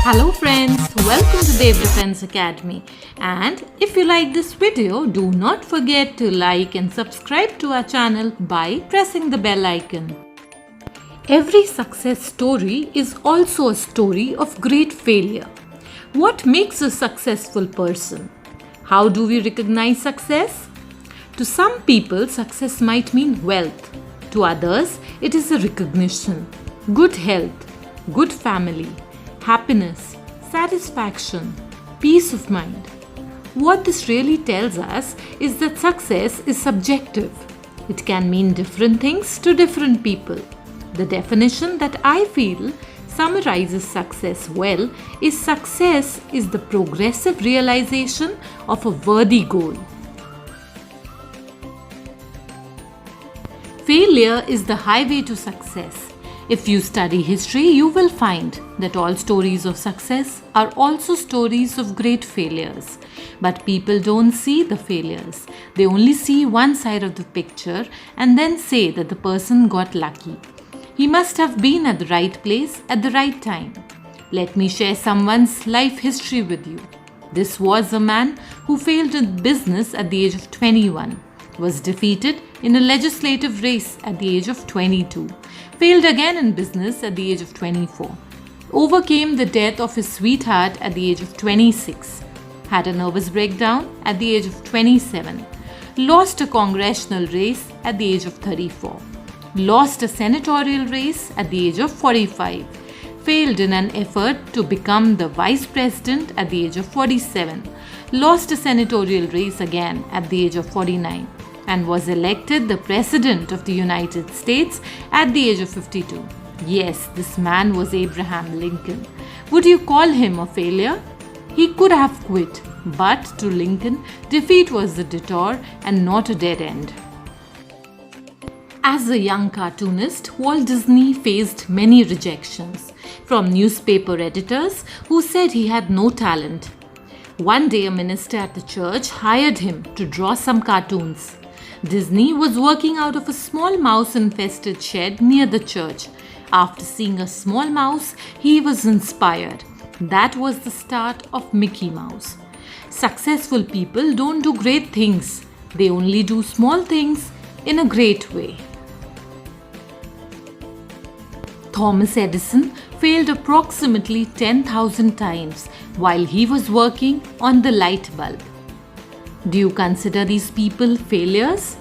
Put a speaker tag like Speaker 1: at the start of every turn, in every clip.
Speaker 1: Hello friends, welcome to Dev Defense Academy, and if you like this video, do not forget to like and subscribe to our channel by pressing the bell icon. Every success story is also a story of great failure. What makes a successful person? How do we recognize success? To some people, success might mean wealth. To others, it is a recognition, good health, good family, happiness, satisfaction, peace of mind. What this really tells us is that success is subjective. It can mean different things to different people. The definition that I feel summarizes success well is success is the progressive realization of a worthy goal. Failure is the highway to success. If you study history, you will find that all stories of success are also stories of great failures. But people don't see the failures. They only see one side of the picture and then say that the person got lucky. He must have been at the right place at the right time. Let me share someone's life history with you. This was a man who failed in business at the age of 21, was defeated in a legislative race at the age of 22, failed again in business at the age of 24, overcame the death of his sweetheart at the age of 26, had a nervous breakdown at the age of 27, lost a congressional race at the age of 34, lost a senatorial race at the age of 45, failed in an effort to become the vice president at the age of 47, lost a senatorial race again at the age of 49, and was elected the President of the United States at the age of 52. Yes, this man was Abraham Lincoln. Would you call him a failure? He could have quit, but to Lincoln, defeat was a detour and not a dead end. As a young cartoonist, Walt Disney faced many rejections from newspaper editors who said he had no talent. One day, a minister at the church hired him to draw some cartoons. Disney was working out of a small mouse-infested shed near the church. After seeing a small mouse, he was inspired. That was the start of Mickey Mouse. Successful people don't do great things. They only do small things in a great way. Thomas Edison failed approximately 10,000 times while he was working on the light bulb. Do you consider these people failures?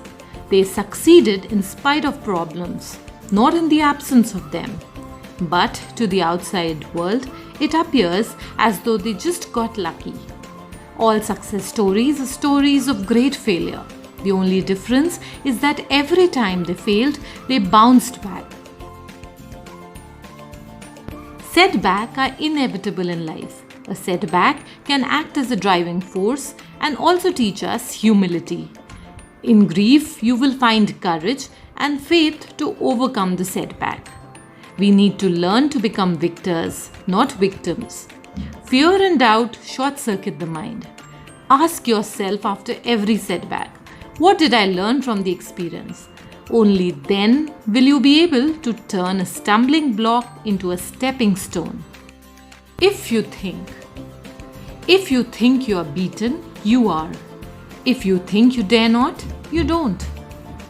Speaker 1: They succeeded in spite of problems, not in the absence of them. But to the outside world, it appears as though they just got lucky. All success stories are stories of great failure. The only difference is that every time they failed, they bounced back. Setbacks are inevitable in life. A setback can act as a driving force and also teach us humility. In grief, you will find courage and faith to overcome the setback. We need to learn to become victors, not victims. Fear and doubt short-circuit the mind. Ask yourself after every setback, what did I learn from the experience? Only then will you be able to turn a stumbling block into a stepping stone. If you think you are beaten, you are. If you think you dare not, you don't.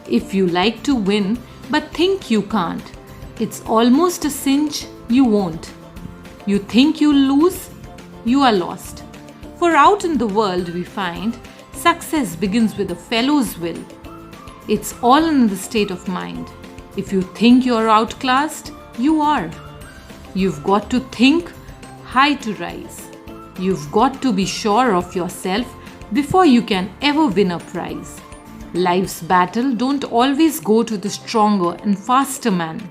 Speaker 1: If you like to win but think you can't, it's almost a cinch you won't. You think you'll lose, you are lost. For out in the world we find success begins with a fellow's will. It's all in the state of mind. If you think you're outclassed, you are. You've got to think high to rise. You've got to be sure of yourself before you can ever win a prize. Life's battle don't always go to the stronger and faster man.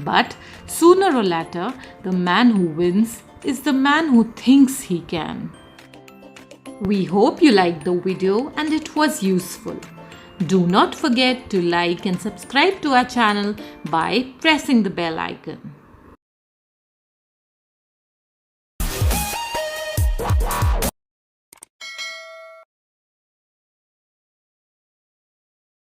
Speaker 1: But sooner or later, the man who wins is the man who thinks he can. We hope you liked the video and it was useful. Do not forget to like and subscribe to our channel by pressing the bell icon.